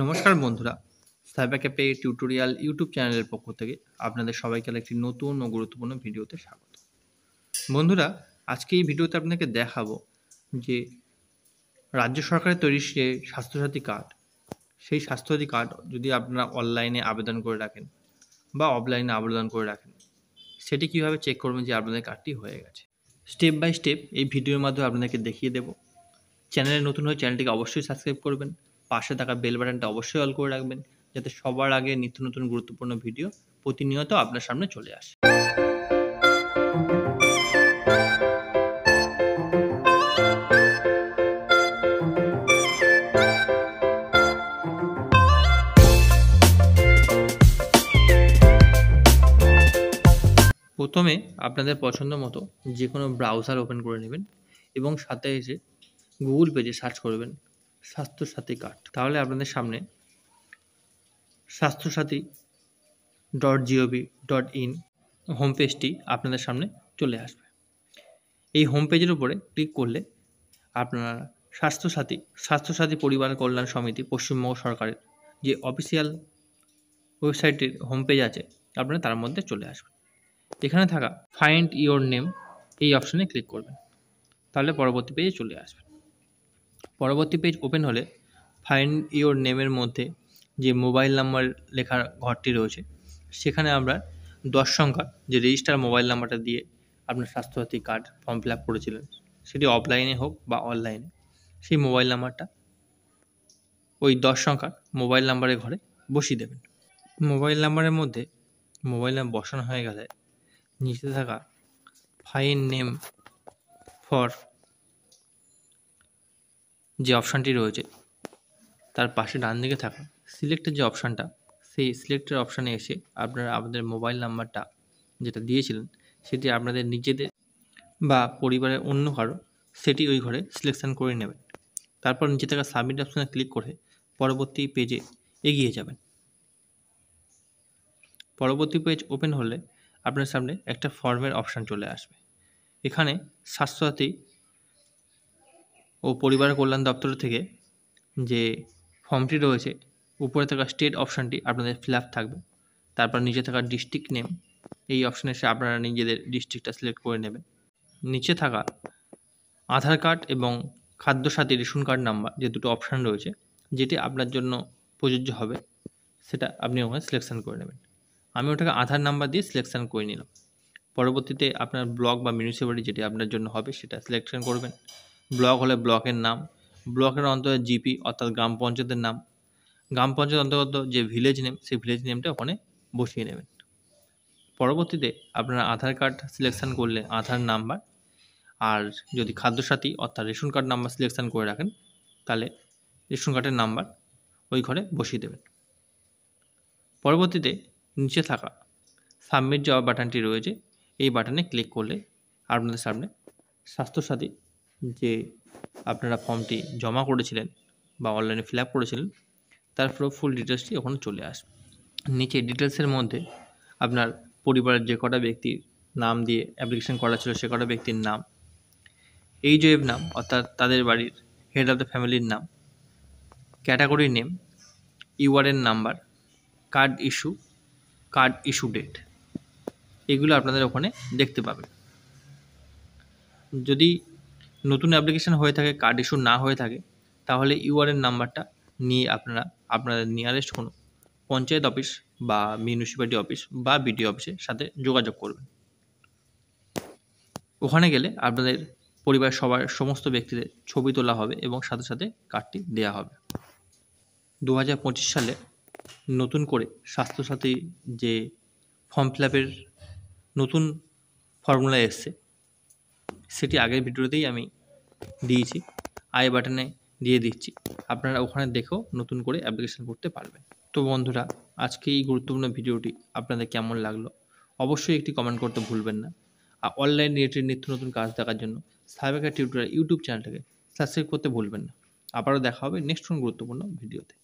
নমস্কার বন্ধুরা, cyber cafe tutorial YouTube চ্যানেলের পক্ষ থেকে আপনাদের সবাইকে একটি নতুন ও গুরুত্বপূর্ণ ভিডিওতে স্বাগত। বন্ধুরা, আজকে এই ভিডিওতে আপনাকে দেখাবো যে রাজ্য সরকারের তৈরি যে স্বাস্থ্যসাথী কার্ড, সেই স্বাস্থ্যসাথী কার্ড যদি আপনারা অনলাইনে আবেদন করে রাখেন বা অফলাইনে আবেদন করে রাখেন, সেটি কীভাবে চেক করবেন যে আপনাদের কার্ডটি হয়ে গেছে। স্টেপ বাই স্টেপ এই ভিডিওর মাধ্যমে আপনাদেরকে দেখিয়ে দেব। চ্যানেলে নতুন হয়ে চ্যানেলটিকে অবশ্যই সাবস্ক্রাইব করবেন, পাশে থাকা বেল বাটনটা অবশ্যই অল করে রাখবেন, যাতে সবার আগে নিত্য নতুন গুরুত্বপূর্ণ ভিডিও প্রতিনিয়ত আপনার সামনে চলে আসে। প্রথমে আপনাদের পছন্দ মতো যে কোনো ব্রাউজার ওপেন করে নেবেন এবং সাথে এসে গুগল পেজে সার্চ করবেন স্বাস্থ্যসাথী কার্ড। তাহলে আপনাদের সামনে স্বাস্থ্যসাথী.gov.in হোম পেজটি আপনাদের সামনে চলে আসবে। এই হোম পেজের উপরে ক্লিক করলে আপনারা স্বাস্থ্যসাথী পরিবার কল্যাণ সমিতি পশ্চিমবঙ্গ সরকারের যে অফিসিয়াল ওয়েবসাইটের হোম পেজ আছে, আপনারা তার মধ্যে চলে আসবেন। এখানে থাকা ফাইন্ড ইওর নেম এই অপশানে ক্লিক করবেন, তাহলে পরবর্তী পেজে চলে আসবেন। পরবর্তী পেজ ওপেন হলে ফাইন্ড ইওর নেমের মধ্যে যে মোবাইল নাম্বার লেখার ঘরটি রয়েছে, সেখানে আমরা 10 সংখ্যার যে রেজিস্টার মোবাইল নাম্বারটা দিয়ে আপনার Swasthya Sathi card form fill up করেছিলেন, সেটি অফলাইনে হোক বা অনলাইনে, সেই মোবাইল নাম্বারটা ওই 10 সংখ্যার মোবাইল নাম্বারের ঘরে বসিয়ে দেবেন। মোবাইল নাম্বারের মধ্যে মোবাইল নাম্বার বসানো হয়ে গেলে নিচে থাকা ফাইন্ড নেম ফর যে অপশানটি রয়েছে, তার পাশে ডান দিকে থাকা সিলেক্টের যে অপশানটা, সেই সিলেক্টের অপশানে এসে আপনারা আপনাদের মোবাইল নাম্বারটা যেটা দিয়েছিলেন, সেটি আপনাদের নিজেদের বা পরিবারের অন্য কারো সেটি ওই ঘরে সিলেকশান করে নেবেন। তারপর নিচে থাকা সাবমিট অপশানে ক্লিক করে পরবর্তী পেজে এগিয়ে যাবেন। পরবর্তী পেজ ওপেন হলে আপনার সামনে একটা ফর্মের অপশান চলে আসবে। এখানে স্বাস্থ্যসাথী ও পরিবার কল্যাণ দপ্তর থেকে যে ফর্মটি রয়েছে, উপরে থাকা স্টেট অপশানটি আপনাদের ফিল আপ থাকবে। তারপর নিচে থাকা ডিস্ট্রিক্ট নেম এই অপশানে এসে আপনারা নিজেদের ডিস্ট্রিক্টটা সিলেক্ট করে নেবেন। নিচে থাকা আধার কার্ড এবং খাদ্যসাথী রেশন কার্ড নাম্বার যে দুটো অপশান রয়েছে, যেটি আপনার জন্য প্রযোজ্য হবে, সেটা আপনি ওখানে সিলেকশান করে নেবেন। আমি ওটাকে আধার নাম্বার দিয়ে সিলেকশান করে নিলাম। পরবর্তীতে আপনার ব্লক বা মিউনিসিপ্যালিটি যেটি আপনার জন্য হবে সেটা সিলেকশন করবেন। ব্লক হলে ব্লকের নাম, ব্লকের অন্তর্গত জিপি অর্থাৎ গ্রাম পঞ্চায়েতের নাম, গ্রাম পঞ্চায়েত অন্তর্গত যে ভিলেজ নেম, সেই ভিলেজ নেমটা ওখানে বসিয়ে নেবেন। পরবর্তীতে আপনারা আধার কার্ড সিলেকশান করলে আধার নাম্বার, আর যদি খাদ্যসাথী অর্থাৎ রেশন কার্ড নাম্বার সিলেকশান করে রাখেন, তাহলে রেশন কার্ডের নাম্বার ওই ঘরে বসিয়ে দেবেন। পরবর্তীতে নিচে থাকা সাবমিট যাওয়া বাটনটি রয়েছে, এই বাটনে ক্লিক করলে আপনাদের সামনে স্বাস্থ্যসাথী যে আপনারা ফর্মটি জমা করেছিলেন বা অনলাইনে ফিল আপ করেছিলেন, তার ফুল ডিটেলসটি ওখানে চলে আসবে। নিচে ডিটেলসের মধ্যে আপনার পরিবারের যে কটা ব্যক্তির নাম দিয়ে অ্যাপ্লিকেশন করা ছিল, সে কটা ব্যক্তির নাম, এইচওএফ নাম অর্থাৎ তাদের বাড়ির হেড অফ দ্য ফ্যামিলির নাম, category name, URN number, card issue date, এগুলো আপনাদের ওখানে দেখতে পাবেন। যদি নতুন অ্যাপ্লিকেশন হয়ে থাকে, কার্ড ইস্যু না হয়ে থাকে, তাহলে ইউআরএন নাম্বারটা নিয়ে আপনারা আপনাদের নিয়ারেস্ট কোনো পঞ্চায়েত অফিস বা মিউনিসিপ্যালিটি অফিস বা বিডিও অফিসের সাথে যোগাযোগ করবেন। ওখানে গেলে আপনাদের পরিবারের সমস্ত ব্যক্তিদের ছবি তোলা হবে এবং সাথে সাথে কার্ডটি দেওয়া হবে। 2025 সালে নতুন করে স্বাস্থ্যসাথী যে ফর্ম ফিল আপের নতুন ফর্মুলা এসছে, সেটি আগের ভিডিওতেই আমি দিয়েছি, আই বাটনে দিয়ে দিচ্ছি, আপনারা ওখানে দেখেও নতুন করে অ্যাপ্লিকেশন করতে পারবেন। তো বন্ধুরা, আজকে এই গুরুত্বপূর্ণ ভিডিওটি আপনাদের কেমন লাগলো অবশ্যই একটি কমেন্ট করতে ভুলবেন না। আর অনলাইন রিলেটেড নিত্য নতুন কাজ দেখার জন্য সাইবার ক্যাফে টিউটোরিয়াল ইউটিউব চ্যানেলটাকে সাবস্ক্রাইব করতে ভুলবেন না। আবারও দেখা হবে নেক্সট কোন গুরুত্বপূর্ণ ভিডিওতে।